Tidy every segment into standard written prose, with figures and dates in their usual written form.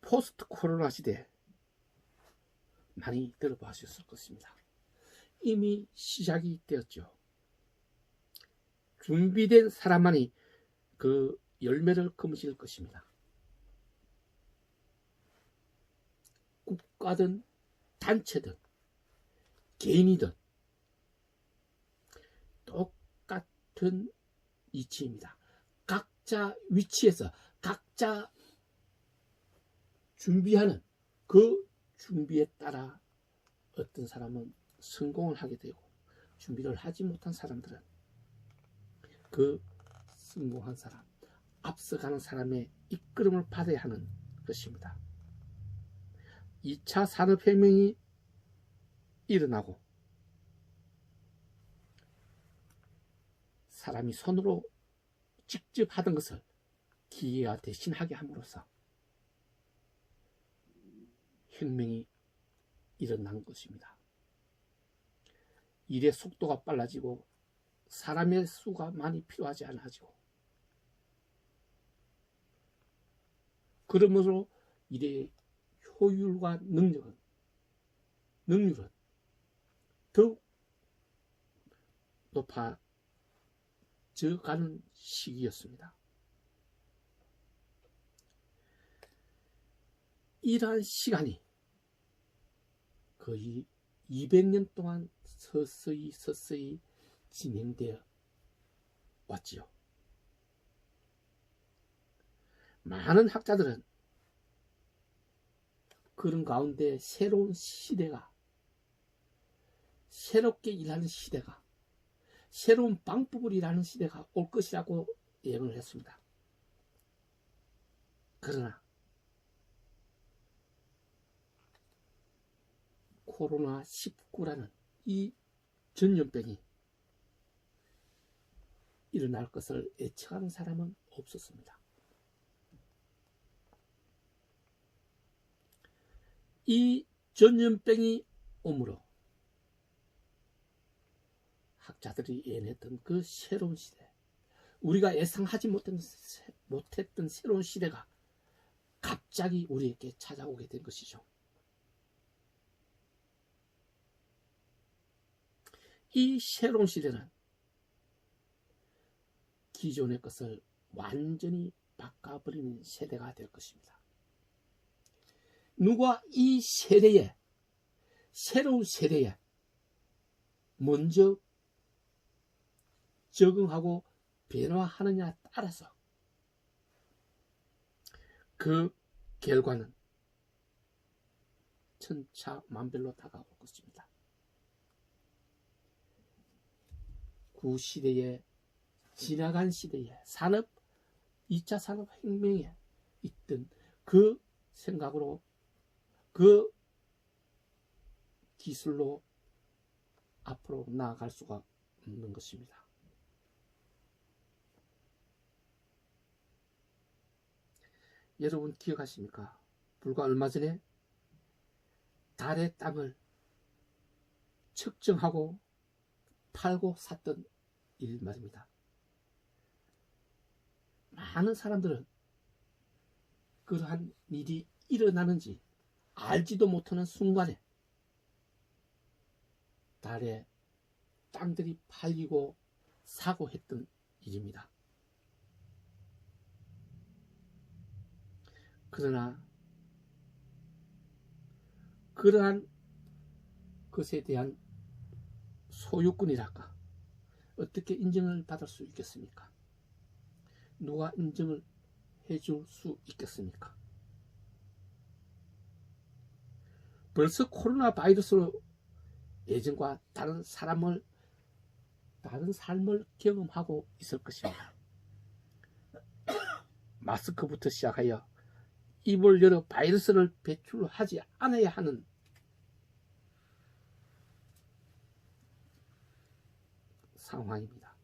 포스트 코로나 시대 많이 들어보셨을 것입니다. 이미 시작이 되었죠. 준비된 사람만이 그 열매를 거머쥘 것입니다. 국가든 단체든 개인이든 똑같은 이치입니다. 각자 위치에서 각자 준비하는 그 준비에 따라 어떤 사람은 성공을 하게 되고, 준비를 하지 못한 사람들은 그 성공한 사람, 앞서가는 사람의 이끌음을 받아야 하는 것입니다. 2차 산업혁명이 일어나고 사람이 손으로 직접 하던 것을 기계가 대신하게 함으로써 혁명이 일어난 것입니다. 일의 속도가 빨라지고 사람의 수가 많이 필요하지 않아지고, 그러므로 일의 효율과 능률은 더욱 높아져가는 시기였습니다. 이러한 시간이 거의 200년 동안 서서히 진행되어 왔지요. 많은 학자들은 그런 가운데 새로운 시대가, 새롭게 일하는 시대가, 새로운 방법을 일하는 시대가 올 것이라고 예언을 했습니다. 그러나 코로나19라는 이 전염병이 일어날 것을 예측하는 사람은 없었습니다. 이 전염병이 오므로 학자들이 예언했던 그 새로운 시대, 우리가 예상하지 못했던 새로운 시대가 갑자기 우리에게 찾아오게 된 것이죠. 이 새로운 시대는 기존의 것을 완전히 바꿔버리는 세대가 될 것입니다. 누가 이 세대에, 새로운 세대에 먼저 적응하고 변화하느냐에 따라서 그 결과는 천차만별로 다가올 것입니다. 구시대에, 지나간 시대에 2차 산업혁명에 있던 그 생각으로, 그 기술로 앞으로 나아갈 수가 없는 것입니다. 여러분 기억하십니까? 불과 얼마 전에 달의 땅을 측정하고 팔고 샀던 일 말입니다. 많은 사람들은 그러한 일이 일어나는지 알지도 못하는 순간에 달에 땅들이 팔리고 사고 했던 일입니다. 그러나 그러한 것에 대한 소유권이랄까, 어떻게 인정을 받을 수 있겠습니까? 누가 인정을 해줄 수 있겠습니까? 벌써 코로나 바이러스로 예전과 다른 삶을 경험하고 있을 것입니다. 마스크부터 시작하여 입을 열어 바이러스를 배출하지 않아야 하는 상황입니다.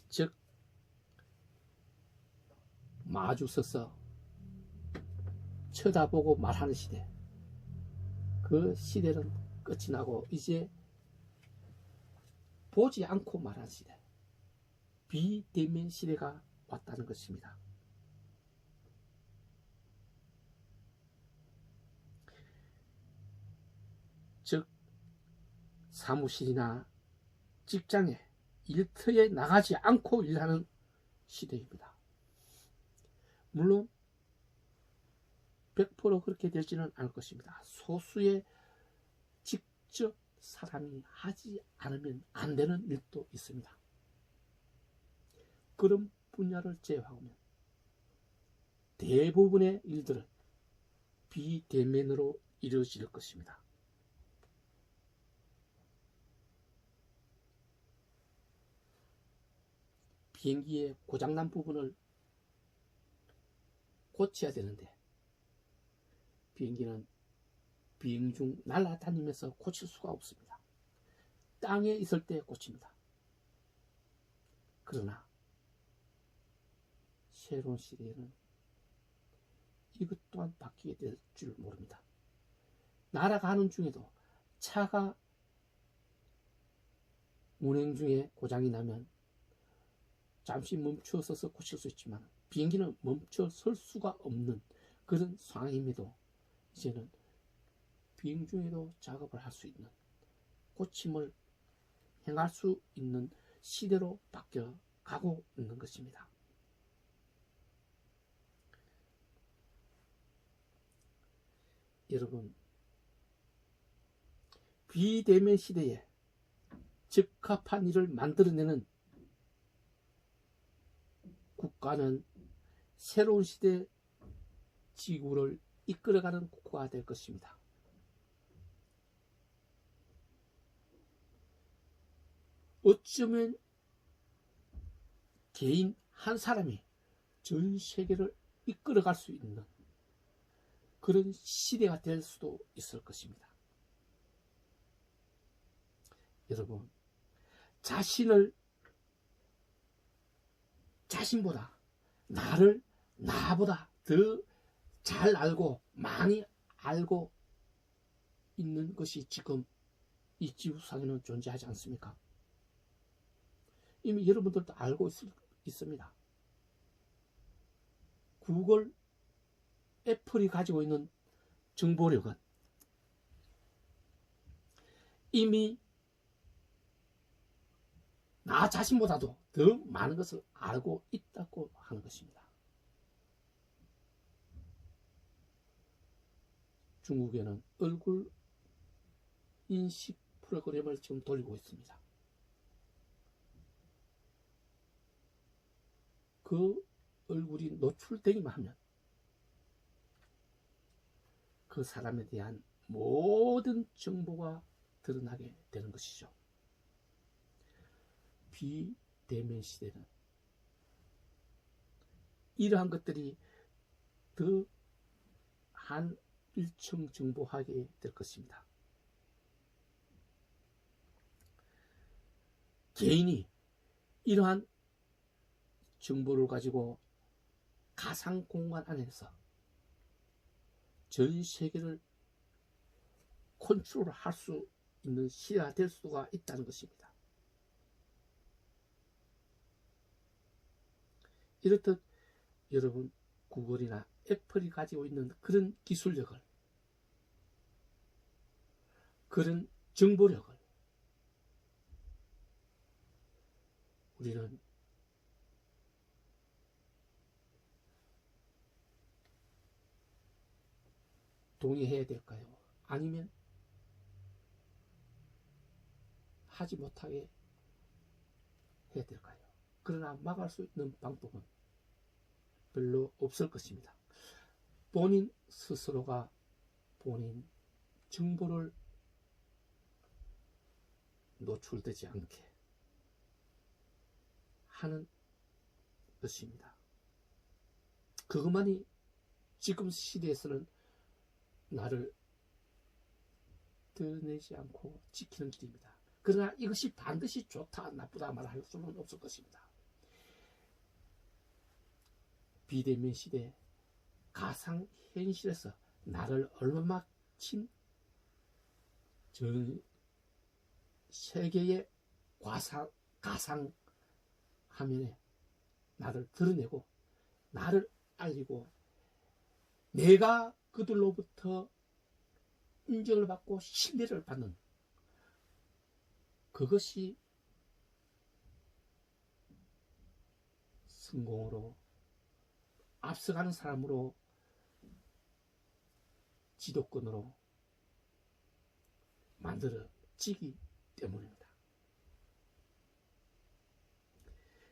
즉, 마주 서서 쳐다보고 말하는 시대, 그 시대는 끝이 나고 이제 보지 않고 말하는 시대, 비대면 시대가 왔다는 것입니다. 사무실이나 직장에 일터에 나가지 않고 일하는 시대입니다. 물론 100% 그렇게 되지는 않을 것입니다. 소수의 직접 사람이 하지 않으면 안 되는 일도 있습니다. 그런 분야를 제외하면 대부분의 일들은 비대면으로 이루어질 것입니다. 비행기의 고장난 부분을 고쳐야 되는데 비행기는 비행 중 날아다니면서 고칠 수가 없습니다. 땅에 있을 때 고칩니다. 그러나 새로운 시대에는 이것 또한 바뀌게 될 줄 모릅니다. 날아가는 중에도 차가 운행 중에 고장이 나면 잠시 멈춰서서 고칠 수 있지만 비행기는 멈춰 설 수가 없는 그런 상황임에도 이제는 비행 중에도 작업을 할 수 있는, 고침을 행할 수 있는 시대로 바뀌어 가고 있는 것입니다. 여러분, 비대면 시대에 적합한 일을 만들어내는 국가는 새로운 시대 지구를 이끌어가는 국가가 될 것입니다. 어쩌면 개인 한 사람이 전 세계를 이끌어갈 수 있는 그런 시대가 될 수도 있을 것입니다. 여러분, 자신보다 나를 나보다 더 잘 알고 많이 알고 있는 것이 지금 이 지구상에는 존재하지 않습니까? 이미 여러분들도 알고 있습니다. 구글, 애플이 가지고 있는 정보력은 이미 나 자신보다도 더 많은 것을 알고 있다고 하는 것입니다. 중국에는 얼굴 인식 프로그램을 지금 돌리고 있습니다. 그 얼굴이 노출되기만 하면 그 사람에 대한 모든 정보가 드러나게 되는 것이죠. 비대면 시대는 이러한 것들이 더 한 일층 정보하게 될 것입니다. 개인이 이러한 정보를 가지고 가상 공간 안에서 전 세계를 컨트롤할 수 있는 시대가 될 수가 있다는 것입니다. 이렇듯 여러분, 구글이나 애플이 가지고 있는 그런 기술력을, 그런 정보력을 우리는 동의해야 될까요? 아니면 하지 못하게 해야 될까요? 그러나 막을 수 있는 방법은 별로 없을 것입니다. 본인 스스로가 본인 정보를 노출되지 않게 하는 것입니다. 그것만이 지금 시대에서는 나를 드러내지 않고 지키는 길입니다. 그러나 이것이 반드시 좋다 나쁘다 말할 수는 없을 것입니다. 비대면 시대 가상현실에서 나를 얼마만큼 전 세계의 가상 화면에 나를 드러내고 나를 알리고 내가 그들로부터 인정을 받고 신뢰를 받는 그것이 성공으로 앞서가는 사람으로 지도권으로 만들어지기 때문입니다.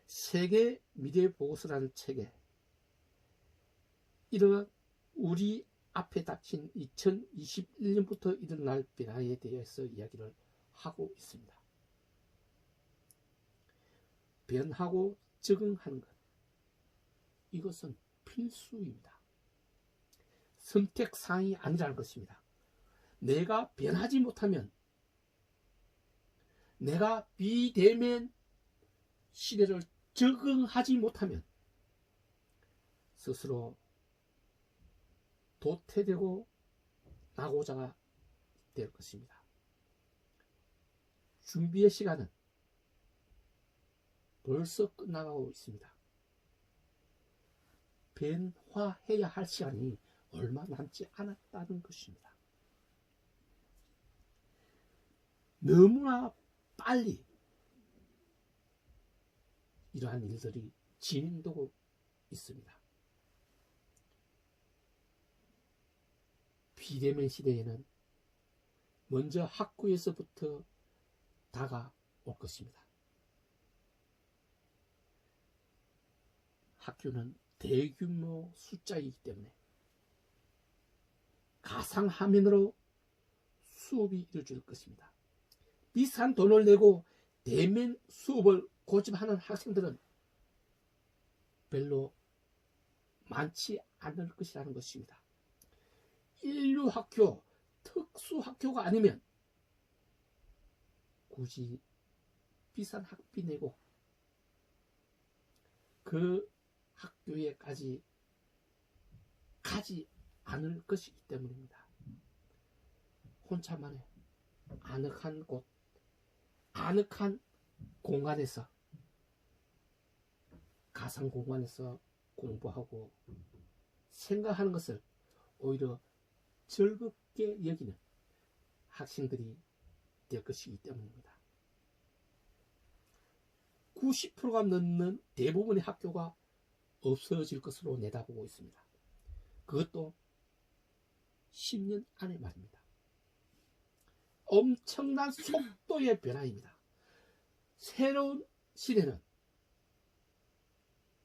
세계 미래 보고서라는 책에 이러한 우리 앞에 닥친 2021년부터 일어날 변화에 대해서 이야기를 하고 있습니다. 변하고 적응하는 것, 이것은 필수입니다. 선택사항이 아니라는 것입니다. 내가 변하지 못하면, 내가 비대면 시대를 적응하지 못하면 스스로 도태되고 낙오자가 될 것입니다. 준비의 시간은 벌써 끝나가고 있습니다. 변화해야 할 시간이 얼마 남지 않았다는 것입니다. 너무나 빨리 이러한 일들이 진행되고 있습니다. 비대면 시대에는 먼저 학교에서부터 다가올 것입니다. 학교는 대규모 숫자이기 때문에 가상화면으로 수업이 이루어질 것입니다. 비싼 돈을 내고 대면 수업을 고집하는 학생들은 별로 많지 않을 것이라는 것입니다. 인류학교, 특수학교가 아니면 굳이 비싼 학비 내고 그 학교에까지 가지 않을 것이기 때문입니다. 혼자만의 아늑한 곳, 아늑한 공간에서, 가상 공간에서 공부하고 생각하는 것을 오히려 즐겁게 여기는 학생들이 될 것이기 때문입니다. 90%가 넘는 대부분의 학교가 없어질 것으로 내다보고 있습니다. 그것도 10년 안에 말입니다. 엄청난 속도의 변화입니다. 새로운 시대는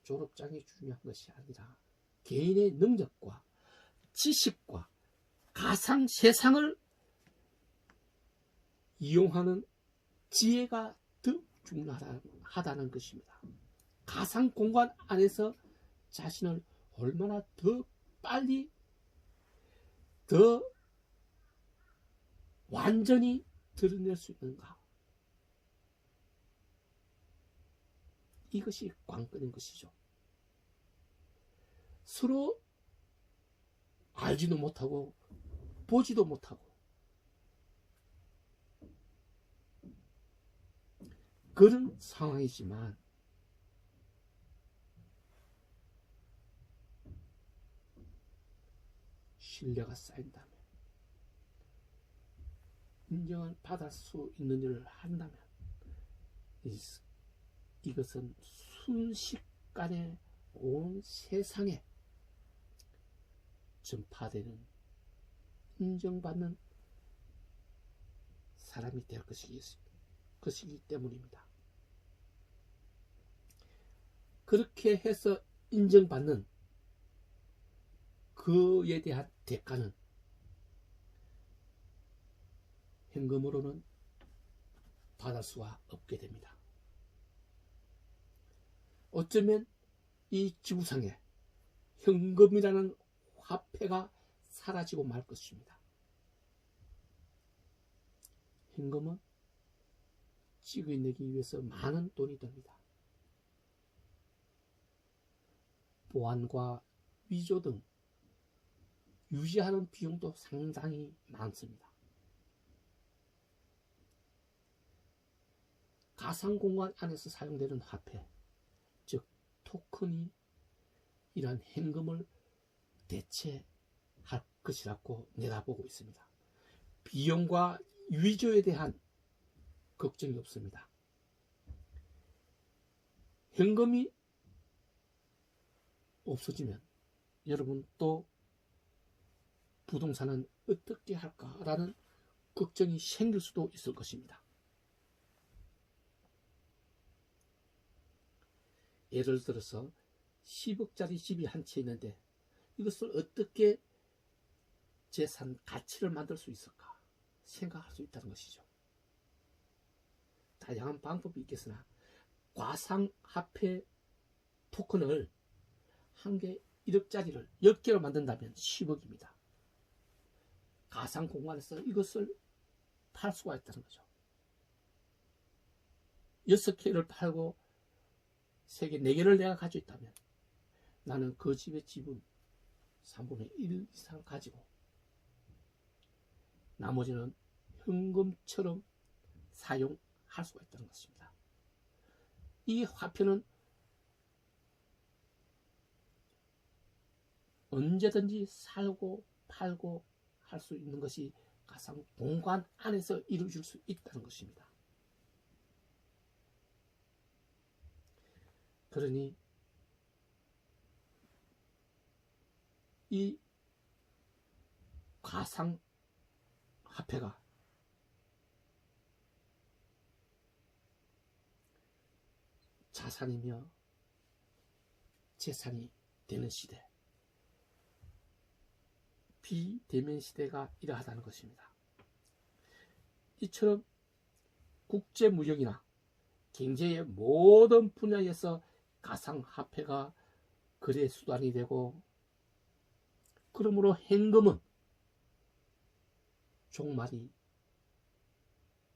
졸업장이 중요한 것이 아니라 개인의 능력과 지식과 가상 세상을 이용하는 지혜가 더 중요하다는 것입니다. 가상 공간 안에서 자신을 얼마나 더 빨리, 더 완전히 드러낼 수 있는가, 이것이 관건인 것이죠. 서로 알지도 못하고 보지도 못하고 그런 상황이지만 신뢰가 쌓인다면, 인정을 받을 수 있는 일을 한다면 이것은 순식간에 온 세상에 전파되는, 인정받는 사람이 될 것이기 때문입니다. 그렇게 해서 인정받는 그에 대한 대가는 현금으로는 받을 수가 없게 됩니다. 어쩌면 이 지구상에 현금이라는 화폐가 사라지고 말 것입니다. 현금은 찍어내기 위해서 많은 돈이 듭니다. 보안과 위조 등 유지하는 비용도 상당히 많습니다. 가상공간 안에서 사용되는 화폐, 즉 토큰이 이러한 현금을 대체할 것이라고 내다보고 있습니다. 비용과 위조에 대한 걱정이 없습니다. 현금이 없어지면 여러분 또 부동산은 어떻게 할까라는 걱정이 생길 수도 있을 것입니다. 예를 들어서 10억짜리 집이 한 채 있는데 이것을 어떻게 재산 가치를 만들 수 있을까 생각할 수 있다는 것이죠. 다양한 방법이 있겠으나 가상화폐 토큰을 한 개 1억짜리를 10개로 만든다면 10억입니다. 가상 공간에서 이것을 팔 수가 있다는 거죠. 6개를 팔고 3개, 4개를 내가 가지고 있다면 나는 그 집의 지분 3분의 1 이상 가지고 나머지는 현금처럼 사용할 수가 있다는 것입니다. 이 화폐는 언제든지 살고 팔고 할 수 있는 것이 가상 공간 안에서 이루어질 수 있다는 것입니다. 그러니 이 가상 화폐가 자산이며 재산이 되는 시대, 비대면 시대가 이러하다는 것입니다. 이처럼 국제무역이나 경제의 모든 분야에서 가상화폐가 거래 수단이 되고, 그러므로 현금은 종말이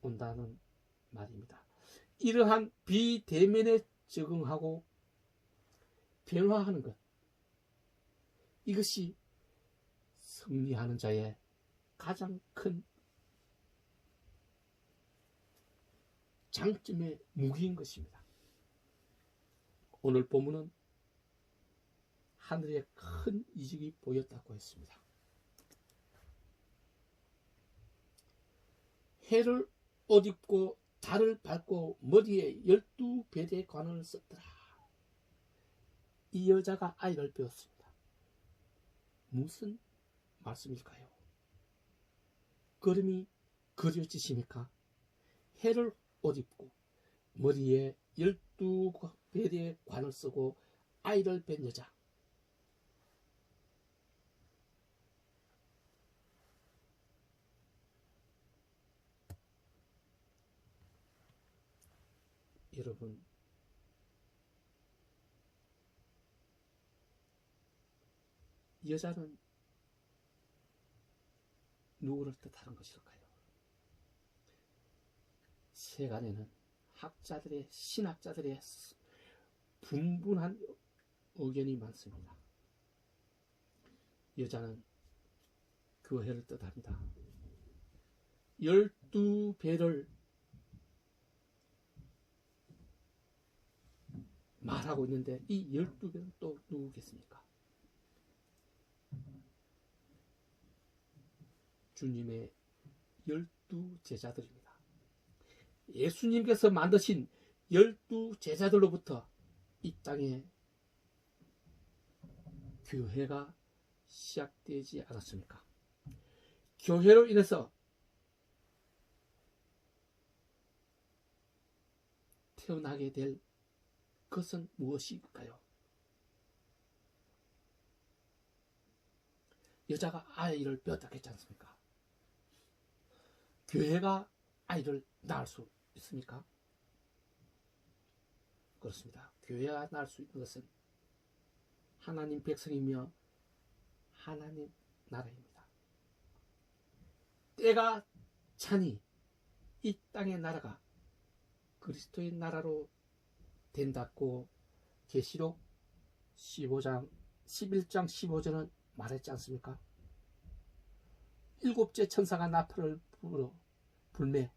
온다는 말입니다. 이러한 비대면에 적응하고 변화하는 것, 이것이 승리하는 자의 가장 큰 장점의 무기인 것입니다. 오늘 본문은 하늘에 큰 이적이 보였다고 했습니다. 해를 옷 입고 달을 밟고 머리에 12배의 관을 썼더라. 이 여자가 아이를 배웠습니다. 무슨 말씀일까요? 그림이 그려지십니까? 해를 옷 입고 머리에 12배의 관을 쓰고 아이를 뵌 여자. 여러분, 여자는 누구를 뜻하는 것일까요? 세간에는 학자들의, 신학자들의 분분한 의견이 많습니다. 여자는 교회를 뜻합니다. 12배를 말하고 있는데 이 12배는 또 누구겠습니까? 주님의 12제자들입니다. 예수님께서 만드신 12제자들로부터 이 땅에 교회가 시작되지 않았습니까? 교회로 인해서 태어나게 될 것은 무엇일까요? 여자가 아이를 배웠다 했지 않습니까? 교회가 아이를 낳을 수 있습니까? 그렇습니다. 교회가 낳을 수 있는 것은 하나님 백성이며 하나님 나라입니다. 때가 차니 이 땅의 나라가 그리스도의 나라로 된다고 계시록 11장 15절은 말했지 않습니까? 7째 천사가 나팔을 불매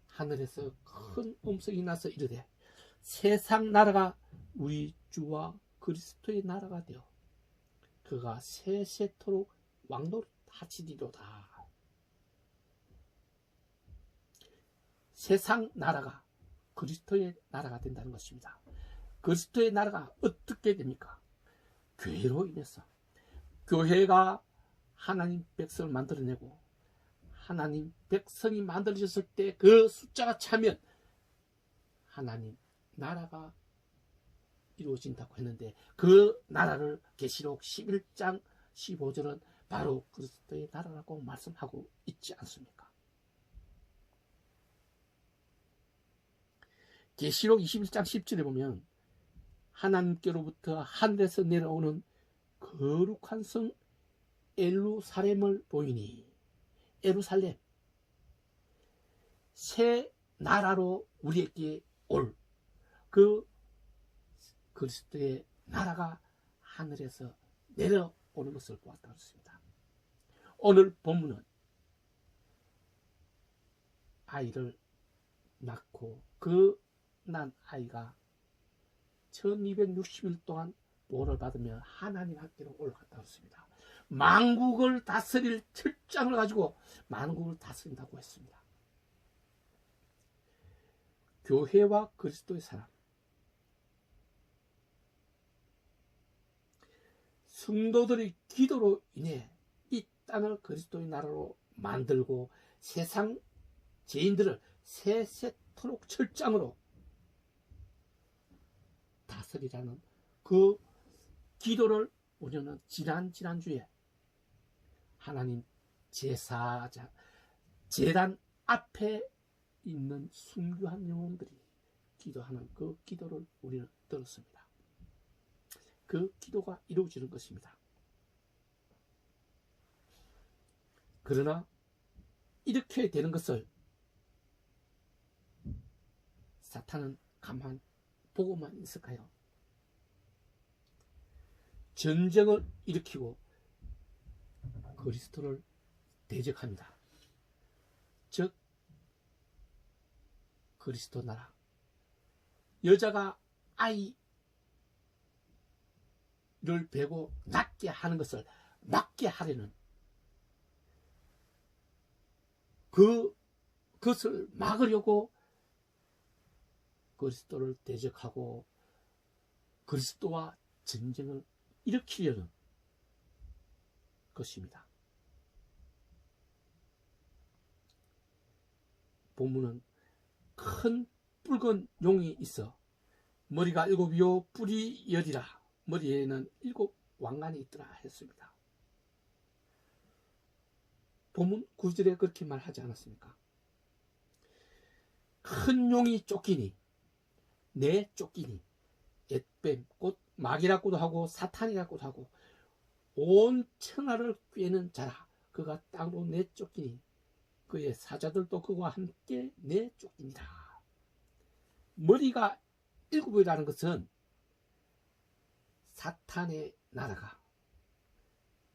하늘에서 큰 음성이 나서 이르되 세상 나라가 우리 주와 그리스도의 나라가 되어 그가 세세토록 왕노릇하시리로다. 세상 나라가 그리스도의 나라가 된다는 것입니다. 그리스도의 나라가 어떻게 됩니까? 교회로 인해서. 교회가 하나님 백성을 만들어내고 하나님 백성이 만들어졌을 때 그 숫자가 차면 하나님 나라가 이루어진다고 했는데, 그 나라를 계시록 11장 15절은 바로 그리스도의 나라라고 말씀하고 있지 않습니까? 계시록 21장 10절에 보면 하나님께로부터 하늘에서 내려오는 거룩한 성 예루살렘을 보이니, 예루살렘, 새 나라로 우리에게 올 그 그리스도의 나라가 하늘에서 내려오는 것을 보았다고 했습니다. 오늘 본문은 아이를 낳고 그 난 아이가 1260일 동안 보호를 받으며 하나님 함께로 올라갔다고 했습니다. 만국을 다스릴 철장을 가지고 만국을 다스린다고 했습니다. 교회와 그리스도의 사람, 성도들의 기도로 인해 이 땅을 그리스도의 나라로 만들고 세상 죄인들을 세세토록 철장으로 다스리라는 그 기도를 우리는 지난주에 하나님 제사장 제단 앞에 있는 순교한 영혼들이 기도하는 그 기도를 우리는 들었습니다. 그 기도가 이루어지는 것입니다. 그러나 이렇게 되는 것을 사탄은 가만 보고만 있을까요? 전쟁을 일으키고 그리스도를 대적합니다. 즉 그리스도 나라, 여자가 아이를 베고 낳게 하는 것을 막게 하려는 그것을 막으려고 그리스도를 대적하고 그리스도와 전쟁을 일으키려는 것입니다. 본문은 큰 붉은 용이 있어 머리가 7이요 뿔이 10이라 머리에는 7 왕관이 있더라 했습니다. 본문 9절에 그렇게 말하지 않았습니까? 큰 용이 쫓기니 내 쫓기니 옅뱀 곧 마귀라고도 하고 사탄이라고도 하고 온 천하를 꿰는 자라 그가 땅으로 내쫓기니 그의 사자들도 그와 함께 내쫓기니라. 머리가 7이라는 것은 사탄의 나라가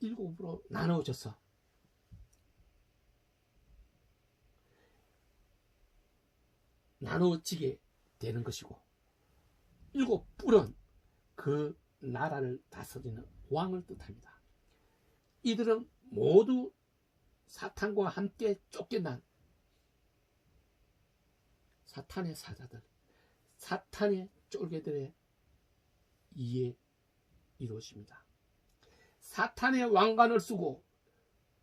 7으로 나누어져서 나누어지게 되는 것이고 7뿔은 그 나라를 다스리는 왕을 뜻합니다. 이들은 모두 사탄과 함께 쫓겨난 사탄의 사자들, 사탄의 쫄개들의 이에 이루어집니다. 사탄의 왕관을 쓰고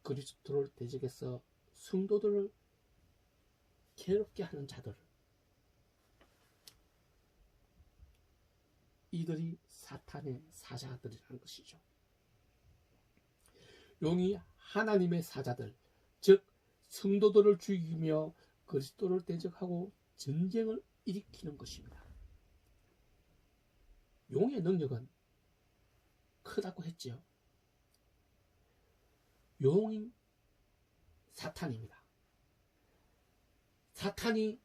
그리스도를 대적해서 성도들을 괴롭게 하는 자들, 이들이 사탄의 사자들이라는 것이죠. 용이 하나님의 사자들, 즉 성도들을 죽이며 그리스도를 대적하고 전쟁을 일으키는 것입니다. 용의 능력은 크다고 했지요. 용인 사탄입니다. 사탄이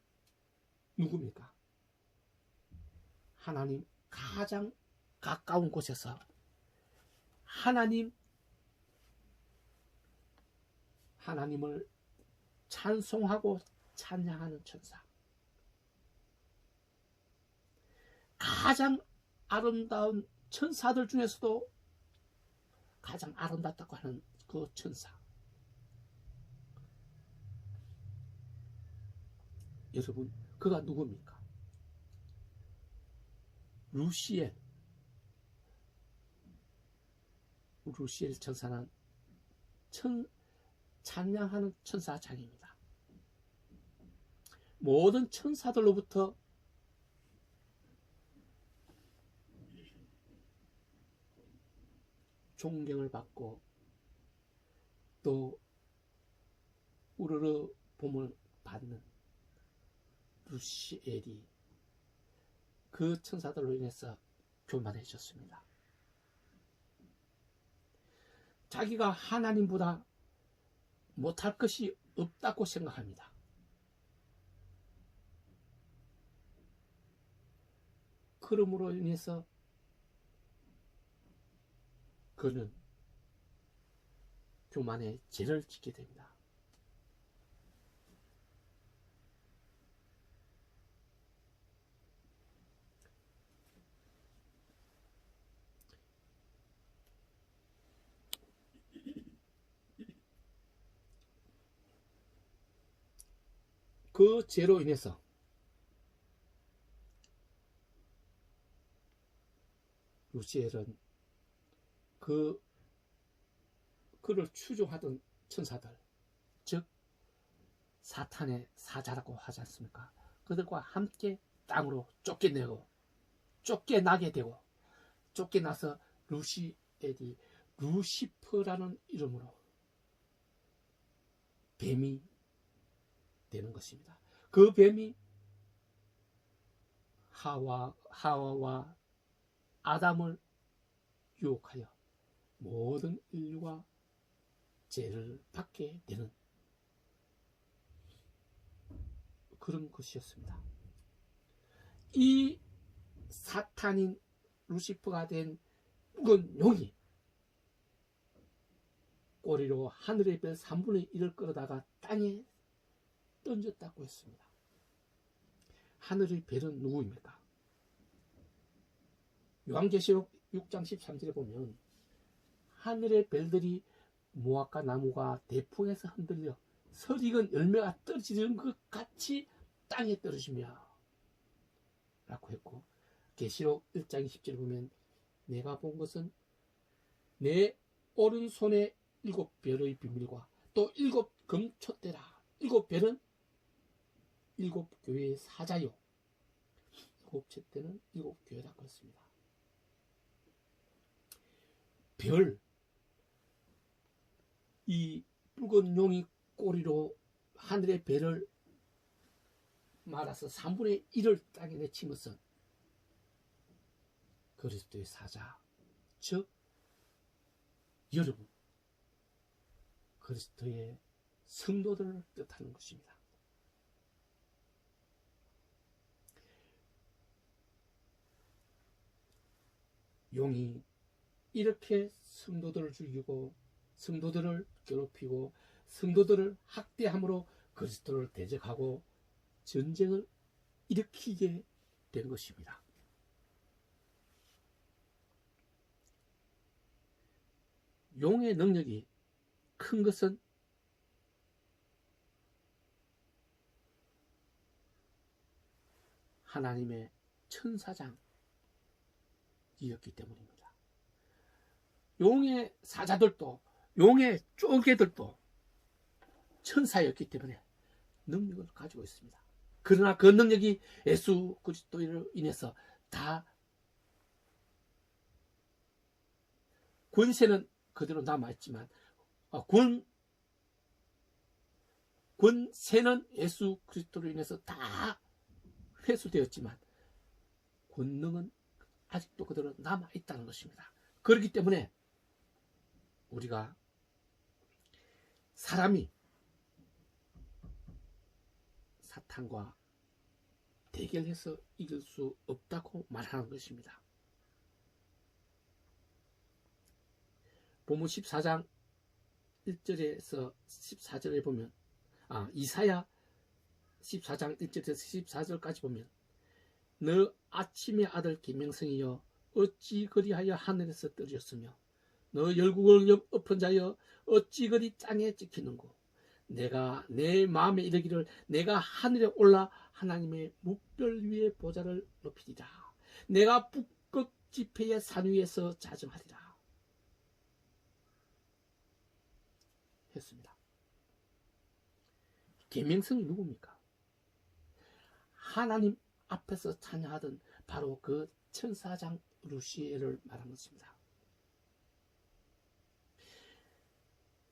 누굽니까? 하나님 가장 가까운 곳에서 하나님을 찬송하고 찬양하는 천사, 가장 아름다운 천사들 중에서도 가장 아름답다고 하는 그 천사, 여러분, 그가 누굽니까? 루시엘 천사는 찬양하는 천사장입니다. 모든 천사들로부터 존경을 받고 또 우러러 봄을 받는 루시엘이 그 천사들로 인해서 교만해졌습니다. 자기가 하나님보다 못할 것이 없다고 생각합니다. 그러므로 인해서 그는 교만의 죄를 짓게 됩니다. 그 죄로 인해서 루시엘은 그를 추종하던 천사들, 즉 사탄의 사자라고 하지 않습니까? 그들과 함께 땅으로 쫓겨나게 되고 쫓겨나서 루시엘이 루시퍼라는 이름으로 뱀이 되는 것입니다. 그 뱀이 하와와 아담을 유혹하여 모든 인류가 죄를 받게 되는 그런 것이었습니다. 이 사탄인 루시퍼가 된 묵은 용이 꼬리로 하늘의 별 3분의 1을 끌어다가 땅에 던졌다고 했습니다. 하늘의 별은 누구입니까? 요한계시록 6장 13절에 보면 하늘의 별들이 무화과 나무가 대풍에서 흔들려 설익은 열매가 떨어지는 것 같이 땅에 떨어지며 라고 했고, 계시록 1장 20절에 보면 내가 본 것은 내 오른손에 7별의 비밀과 또 7금촛대라. 7별은 7교회의 사자요, 7촛대는 7교회라고 했습니다. 별, 이 붉은 용이 꼬리로 하늘의 별을 말아서 3분의 1을 땅에 내친 것은 그리스도의 사자, 즉 여러분, 그리스도의 성도들을 뜻하는 것입니다. 용이 이렇게 성도들을 죽이고 성도들을 괴롭히고 성도들을 학대함으로 그리스도를 대적하고 전쟁을 일으키게 된 것입니다. 용의 능력이 큰 것은 하나님의 천사장이었기 때문입니다. 용의 사자들도 용의 쪼개들도 천사였기 때문에 능력을 가지고 있습니다. 그러나 그 능력이 예수 그리스도로 인해서 다 권세는 그대로 남아있지만 권세는 예수 그리스도로 인해서 다 회수되었지만 권능은 아직도 그대로 남아있다는 것입니다. 그렇기 때문에 우리가 사람이 사탄과 대결해서 이길 수 없다고 말하는 것입니다. 본문 14장 1절에서 14절에 보면 이사야 14장 1절에서 14절까지 보면 너 아침의 아들 김명성이여 어찌 그리하여 하늘에서 떨어졌으며 너 열국을 엎은 자여 어찌 그리 땅에 찍히는고 내가 내 마음에 이르기를 내가 하늘에 올라 하나님의 묵별 위에 보좌를 높이리라. 내가 북극 지폐의 산 위에서 자정하리라 했습니다. 계명성이 누굽니까? 하나님 앞에서 찬양하던 바로 그 천사장 루시엘을 말한 것입니다.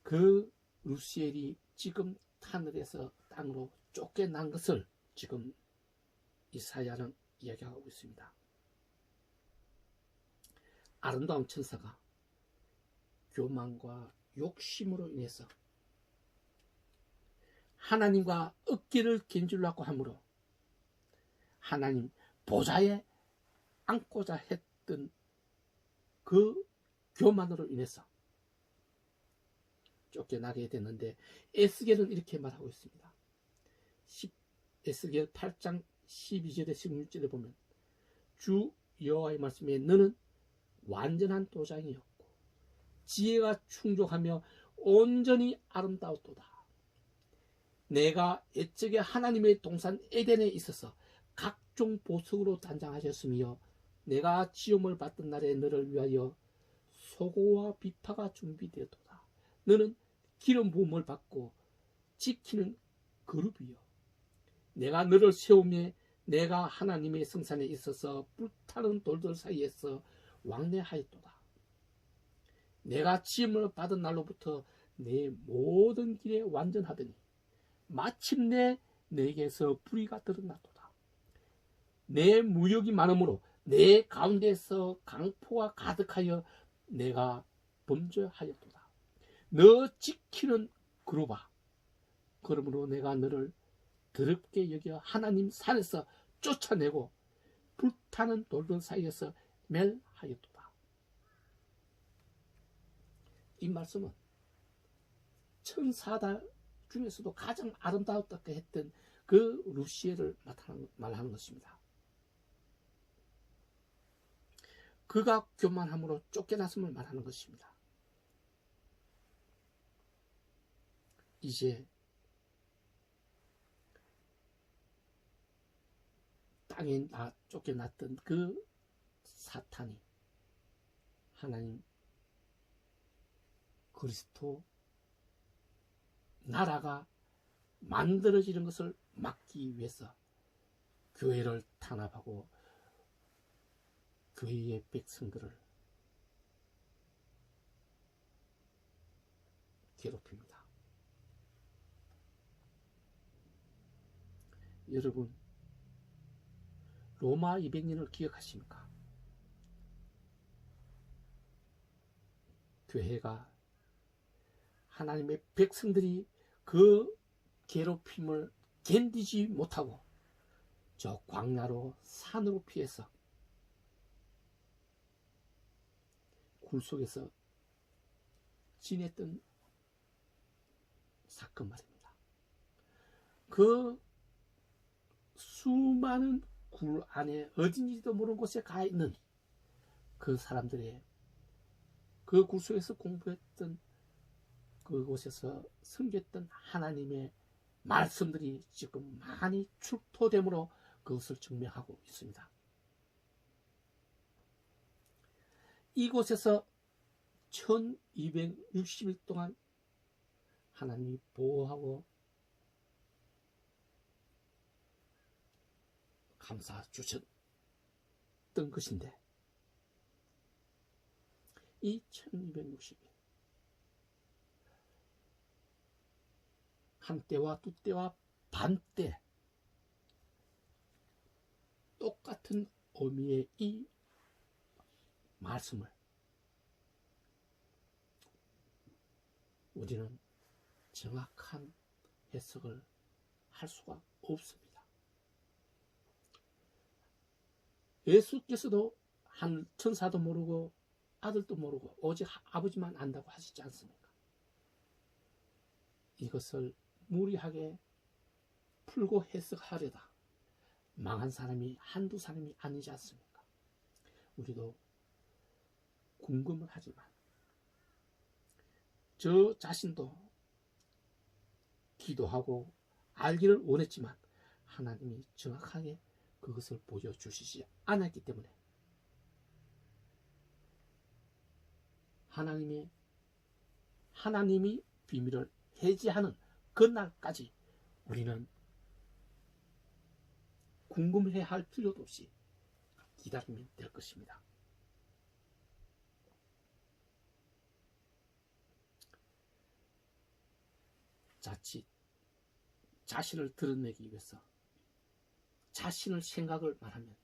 그 루시엘이 지금 하늘에서 땅으로 쫓겨난 것을 지금 이사야는 이야기하고 있습니다. 아름다운 천사가 교만과 욕심으로 인해서 하나님과 어깨를 견주려고 하므로 하나님 보좌에 앉고자 했던 그 교만으로 인해서 쫓겨나게 됐는데, 에스겔은 이렇게 말하고 있습니다. 에스겔 8장 12절에 16절에 보면 주 여호와의 말씀에 너는 완전한 도장이었고 지혜가 충족하며 온전히 아름다웠도다. 내가 옛적에 하나님의 동산 에덴에 있어서 각종 보석으로 단장하셨으며 내가 지음을 받던 날에 너를 위하여 소고와 비파가 준비되었도다. 너는 기름 부음을 받고 지키는 그룹이요 내가 너를 세우며 내가 하나님의 성산에 있어서 불타는 돌들 사이에서 왕래하였도다. 내가 지음을 받은 날로부터 내 모든 길에 완전하더니 마침내 내게서 불의가 드러났도다. 내 무역이 많으므로 내 가운데서 강포가 가득하여 내가 범죄하였도다. 너 지키는 그룹아, 그러므로 내가 너를 더럽게 여겨 하나님 산에서 쫓아내고 불타는 돌들 사이에서 멸하였도다. 이 말씀은 천사들 중에서도 가장 아름다웠다고 했던 그 루시엘을 말하는 것입니다. 그가 교만함으로 쫓겨났음을 말하는 것입니다. 이제 땅에 쫓겨났던 그 사탄이 하나님 그리스도 나라가 만들어지는 것을 막기 위해서 교회를 탄압하고 교회의 백성들을 괴롭힙니다. 여러분, 로마 200년을 기억하십니까? 교회가 하나님의 백성들이 그 괴롭힘을 견디지 못하고 저 광야로 산으로 피해서 굴 속에서 지냈던 사건 말입니다. 그 수많은 굴 안에 어딘지도 모르는 곳에 가 있는 그 사람들의 그 굴 속에서 공부했던 그곳에서 섬겼던 하나님의 말씀들이 지금 많이 출토됨으로 그것을 증명하고 있습니다. 이곳에서 1260일 동안 하나님이 보호하고 감사 주셨던 것인데, 이 1260일 한때와 두때와 반때 똑같은 의미의 이 말씀을 우리는 정확한 해석을 할 수가 없습니다. 예수께서도 한 천사도 모르고 아들도 모르고 오직 아버지만 안다고 하시지 않습니까? 이것을 무리하게 풀고 해석하려다 망한 사람이 한두 사람이 아니지 않습니까? 우리도 궁금은 하지만 저 자신도 기도하고 알기를 원했지만 하나님이 정확하게 그것을 보여주시지 않았기 때문에 하나님이 비밀을 해제하는 그날까지 우리는 궁금해할 필요도 없이 기다리면 될 것입니다. 자칫 자신을 드러내기 위해서 자신을 생각을 말하면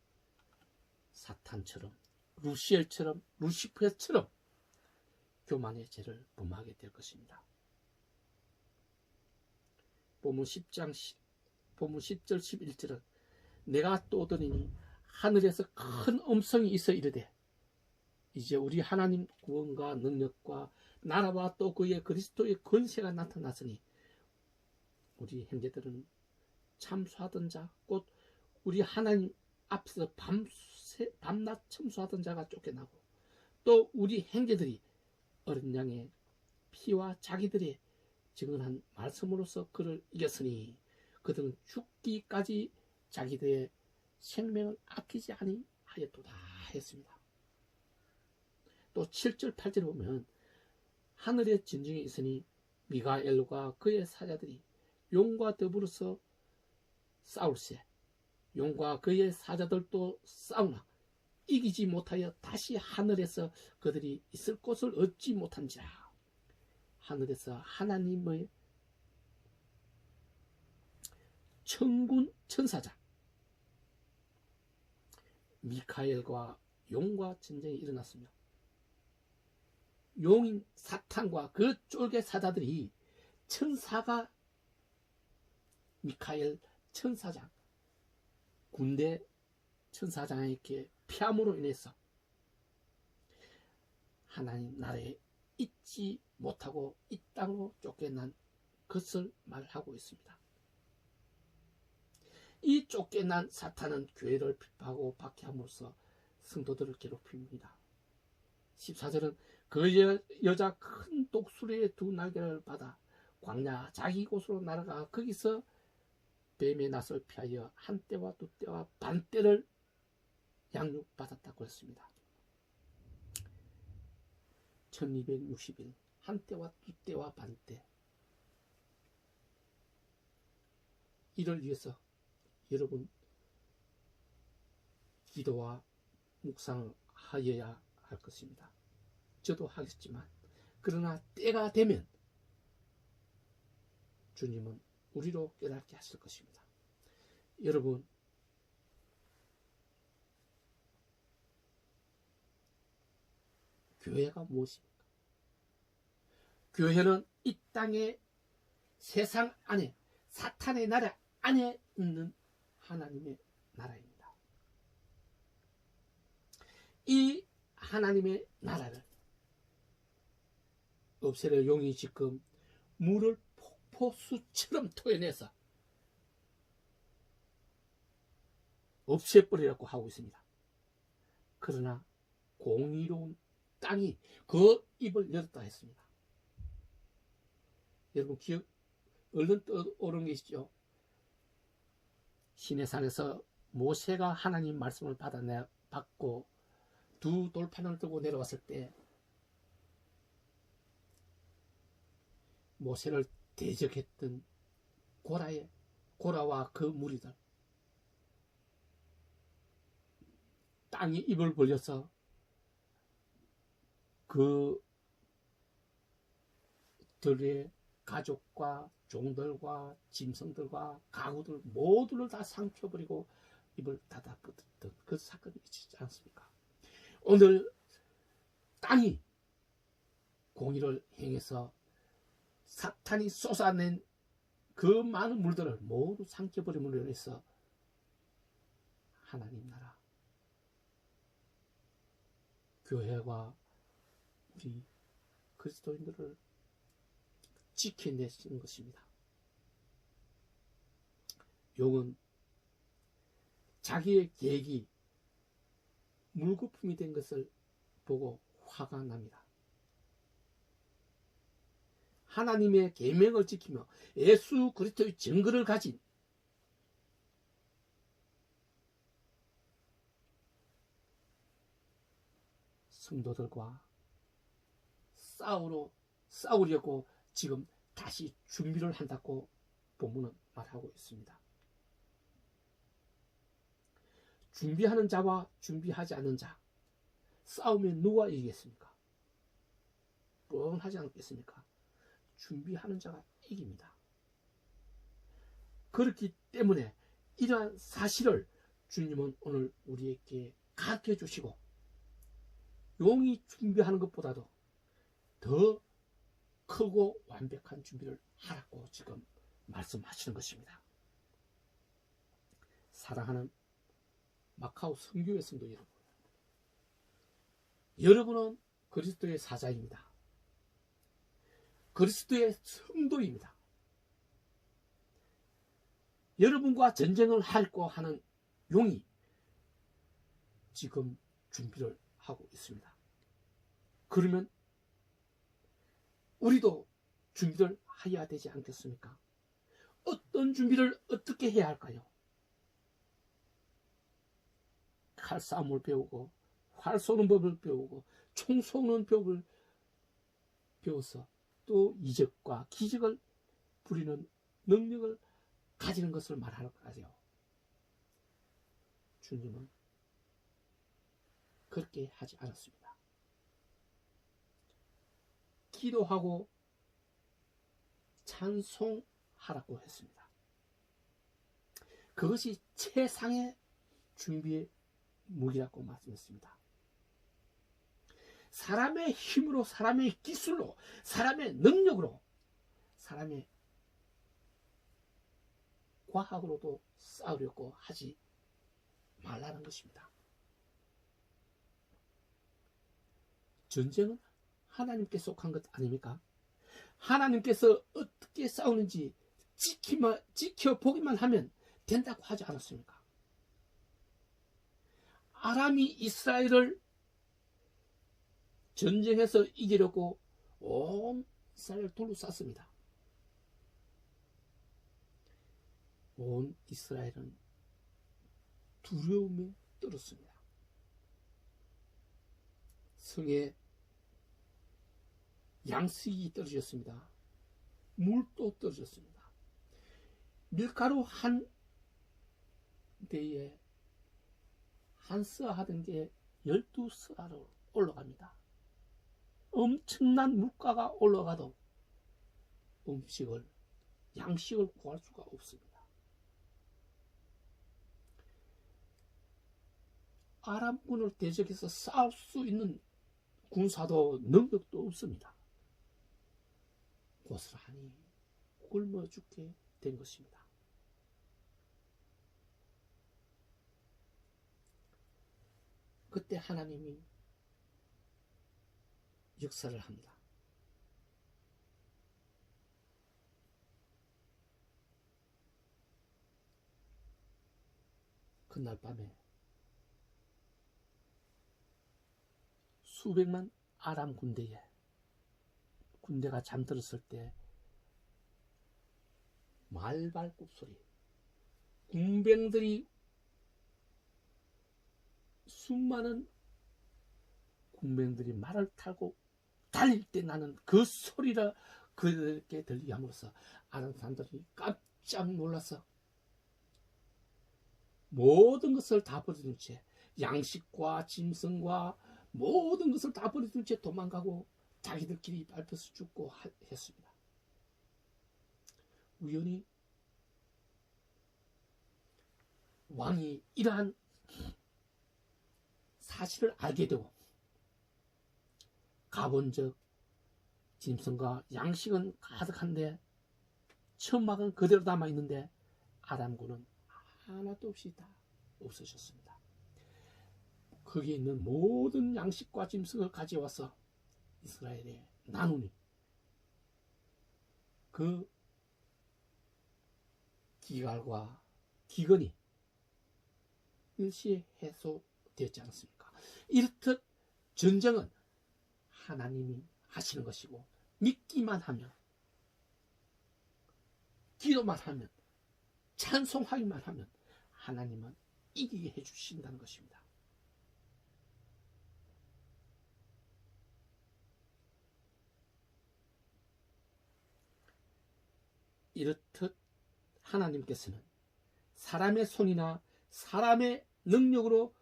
사탄처럼 루시퍼처럼 교만의 죄를 범하게 될 것입니다. 본문 10절 11절은 내가 또 오더니 하늘에서 큰 음성이 있어 이르되 이제 우리 하나님 구원과 능력과 나라와 또 그의 그리스도의 권세가 나타났으니 우리 형제들은 참수하던 자 곧 우리 하나님 앞에서 밤낮 참수하던 자가 쫓겨나고 또 우리 형제들이 어린 양의 피와 자기들의 증언한 말씀으로서 그를 이겼으니 그들은 죽기까지 자기들의 생명을 아끼지 아니하였도다 했습니다. 또 7절 8절에 보면 하늘에 진중이 있으니 미가엘과 그의 사자들이 용과 더불어서 싸울세 용과 그의 사자들도 싸우나 이기지 못하여 다시 하늘에서 그들이 있을 곳을 얻지 못한지라. 하늘에서 하나님의 천군 천사자 미카엘과 용과 전쟁이 일어났습니다. 용인 사탄과 그 쫄개 사자들이 천사가 미카엘 천사장 군대 천사장에게 피함으로 인해서 하나님 나라에 있지 못하고 이 땅으로 쫓겨난 것을 말하고 있습니다. 이 쫓겨난 사탄은 교회를 비판하고 박해함으로써 성도들을 괴롭힙니다. 14절은 그 여자 큰 독수리의 두 날개를 받아 광야 자기 곳으로 날아가 거기서 뱀의 낯을 피하여 한 떼와 두 떼와 반 떼를 양육받았다고 했습니다. 1260일 한 떼와 두 떼와 반 떼. 이를 위해서 여러분 기도와 묵상을 하여야 할 것입니다. 저도 하겠지만 그러나 때가 되면 주님은 우리로 깨닫게 하실 것입니다. 여러분 교회가 무엇입니까? 교회는 이 땅의 세상 안에 사탄의 나라 안에 있는 하나님의 나라입니다. 이 하나님의 나라를 없애려 용이 지금 물을 폭포수처럼 토해내서 없애버리라고 하고 있습니다. 그러나 공의로운 땅이 그 입을 열었다 했습니다. 여러분 기억 얼른 떠오르는 게 있죠. 시내산에서 모세가 하나님 말씀을 받고 두 돌판을 들고 내려왔을 때 모세를 대적했던 고라와 그 무리들 땅이 입을 벌려서 그들의 가족과 종들과 짐승들과 가구들 모두를 다 삼켜버리고 입을 닫아버렸던 그 사건이 있지 않습니까? 오늘 땅이 공의를 행해서 사탄이 쏟아낸 그 많은 물들을 모두 삼켜버림으로 인해서 하나님 나라 교회와 우리 그리스도인들을 지켜내신 것입니다. 용은 자기의 계획이 물거품이 된 것을 보고 화가 납니다. 하나님의 계명을 지키며 예수 그리스도의 증거를 가진 성도들과 싸우려고 지금 다시 준비를 한다고 본문은 말하고 있습니다. 준비하는 자와 준비하지 않는 자, 싸우면 누가 이기겠습니까? 뻔하지 않겠습니까? 준비하는 자가 이깁니다. 그렇기 때문에 이러한 사실을 주님은 오늘 우리에게 가르쳐 주시고, 용이 준비하는 것보다도 더 크고 완벽한 준비를 하라고 지금 말씀하시는 것입니다. 사랑하는 마카오 선교회 성도 여러분, 여러분은 그리스도의 사자입니다. 그리스도의 성도입니다. 여러분과 전쟁을 하려고 하는 용이 지금 준비를 하고 있습니다. 그러면 우리도 준비를 해야 되지 않겠습니까? 어떤 준비를 어떻게 해야 할까요? 칼싸움을 배우고, 활 쏘는 법을 배우고, 총 쏘는 법을 배워서 또 이적과 기적을 부리는 능력을 가지는 것을 말할까요? 주님은 그렇게 하지 않았습니다. 기도하고 찬송하라고 했습니다. 그것이 최상의 준비의 무기라고 말씀했습니다. 사람의 힘으로, 사람의 기술로, 사람의 능력으로, 사람의 과학으로도 싸우려고 하지 말라는 것입니다. 전쟁은 하나님께 속한 것 아닙니까? 하나님께서 어떻게 싸우는지 지켜보기만 하면 된다고 하지 않았습니까? 아람이 이스라엘을 전쟁에서 이기려고 온 이스라엘을 둘러쌌습니다. 온 이스라엘은 두려움에 떨었습니다. 성에 양식이 떨어졌습니다. 물도 떨어졌습니다. 밀가루 한 대에 한 스아 하던 게 12스아로 올라갑니다. 엄청난 물가가 올라가도 양식을 구할 수가 없습니다. 아람군을 대적해서 싸울 수 있는 군사도 능력도 없습니다. 고스란히 굶어 죽게 된 것입니다. 그때 하나님이 역사를 합니다. 그날 밤에 수백만 아람 군대가 잠들었을 때 말발굽 소리, 군병들이 수많은 군병들이 말을 타고 달릴 때 나는 그 소리를 그들에게 들리게 함으로써 아람 사람들이 깜짝 놀라서 모든 것을 다 버려둔 채, 양식과 짐승과 모든 것을 다 버려둔 채 도망가고 자기들끼리 밟혀서 죽고 했습니다. 우연히 왕이 이러한 사실을 알게 되고, 가본적 짐승과 양식은 가득한데 천막은 그대로 남아있는데 아람군은 하나도 없이 다 없어졌습니다. 거기에 있는 모든 양식과 짐승을 가져와서 이스라엘에 나누니 그 기갈과 기근이 일시에 해소되지 않습니까? 이렇듯 전쟁은 하나님이 하시는 것이고, 믿기만 하면, 기도만 하면, 찬송하기만 하면 하나님은 이기게 해주신다는 것입니다. 이렇듯 하나님께서는 사람의 손이나 사람의 능력으로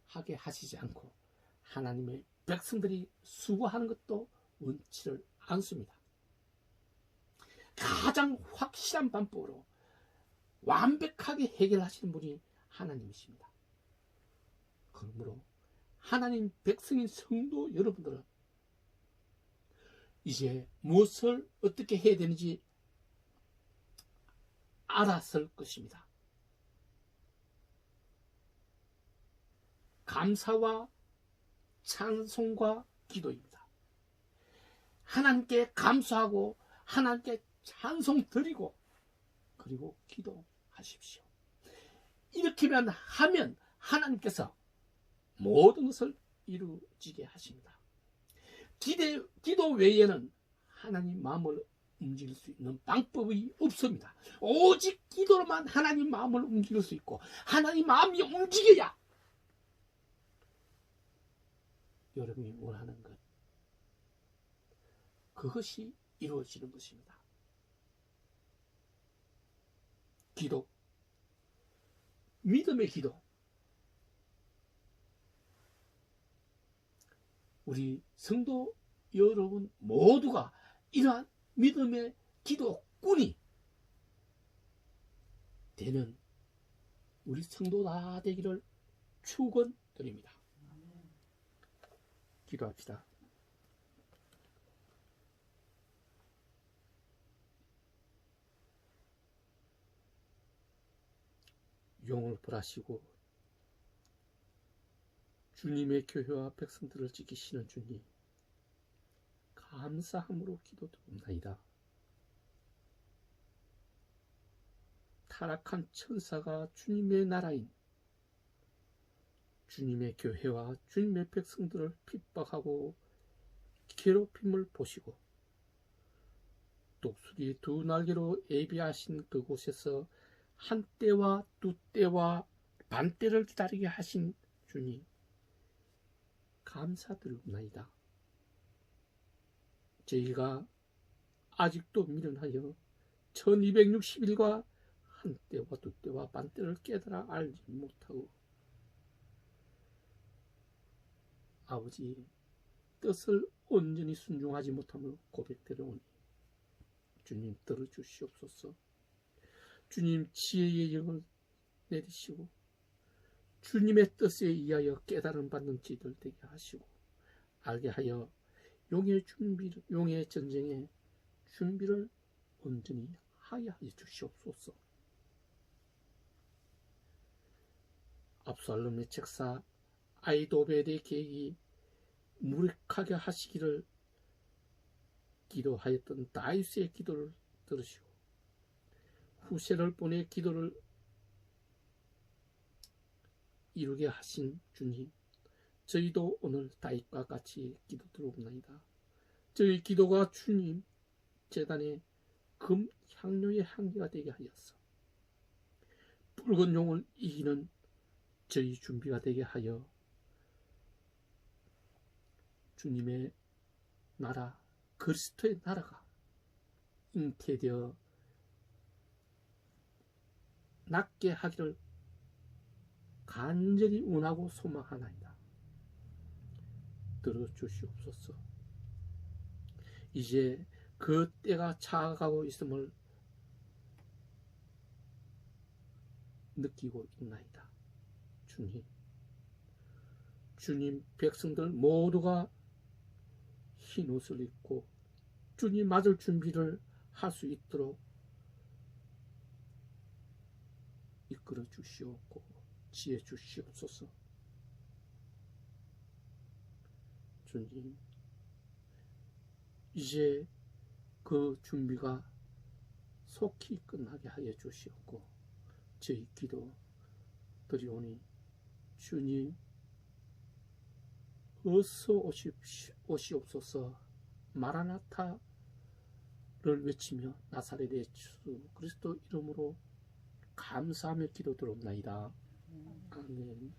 하게 하시지 않고 하나님의 백성들이 수고하는 것도 원치를 않습니다. 가장 확실한 방법으로 완벽하게 해결하시는 분이 하나님이십니다. 그러므로 하나님 백성인 성도 여러분들은 이제 무엇을 어떻게 해야 되는지 알았을 것입니다. 감사와 찬송과 기도입니다. 하나님께 감사하고 하나님께 찬송 드리고 그리고 기도하십시오. 이렇게만 하면 하나님께서 모든 것을 이루어지게 하십니다. 기도 외에는 하나님 마음을 움직일 수 있는 방법이 없습니다. 오직 기도로만 하나님 마음을 움직일 수 있고 하나님 마음이 움직여야 여러분이 원하는 것 그것이 이루어지는 것입니다. 기도, 믿음의 기도. 우리 성도 여러분 모두가 이러한 믿음의 기도꾼이 되는 우리 성도다 되기를 축원드립니다. 기도합시다. 영을 벌하시고 주님의 교회와 백성들을 지키시는 주님, 감사함으로 기도드립니다. 타락한 천사가 주님의 나라인 주님의 교회와 주님의 백성들을 핍박하고 괴롭힘을 보시고 독수리 두 날개로 예비하신 그곳에서 한 때와 두 때와 반 때를 기다리게 하신 주님, 감사드립니다. 저희가 아직도 미련하여 1260일과 한 때와 두 때와 반 때를 깨달아 알지 못하고 아버지 뜻을 온전히 순종하지 못함을 고백드려오니 주님 들어주시옵소서. 주님 지혜의 영을 내리시고 주님의 뜻에 의하여 깨달음 받는 지들 되게 하시고 알게 하여 용의 전쟁의 준비를 온전히 하여 주시옵소서. 압살롬의 책사 아히도벨의 계획이 무력하게 하시기를 기도하였던 다윗의 기도를 들으시고 후세를 보내 기도를 이루게 하신 주님, 저희도 오늘 다윗과 같이 기도드리옵나이다. 저희 기도가 주님 제단의 금 향료의 향기가 되게 하였어 붉은 용을 이기는 저희 준비가 되게 하여 주님의 나라, 그리스도의 나라가 잉태되어 낫게 하기를 간절히 원하고 소망하나이다. 들어주시옵소서. 이제 그 때가 차가고 있음을 느끼고 있나이다. 주님 백성들 모두가 흰 옷을 입고 주님 맞을 준비를 할 수 있도록 이끌어 주시옵고 지혜 주시옵소서. 주님, 이제 그 준비가 속히 끝나게 하여 주시옵고 저희 기도 드리오니 주님 어서 오시옵소서. 마라나타를 외치며 나사렛의 예수 그리스도 이름으로 감사하며 기도드립나이다. 아멘.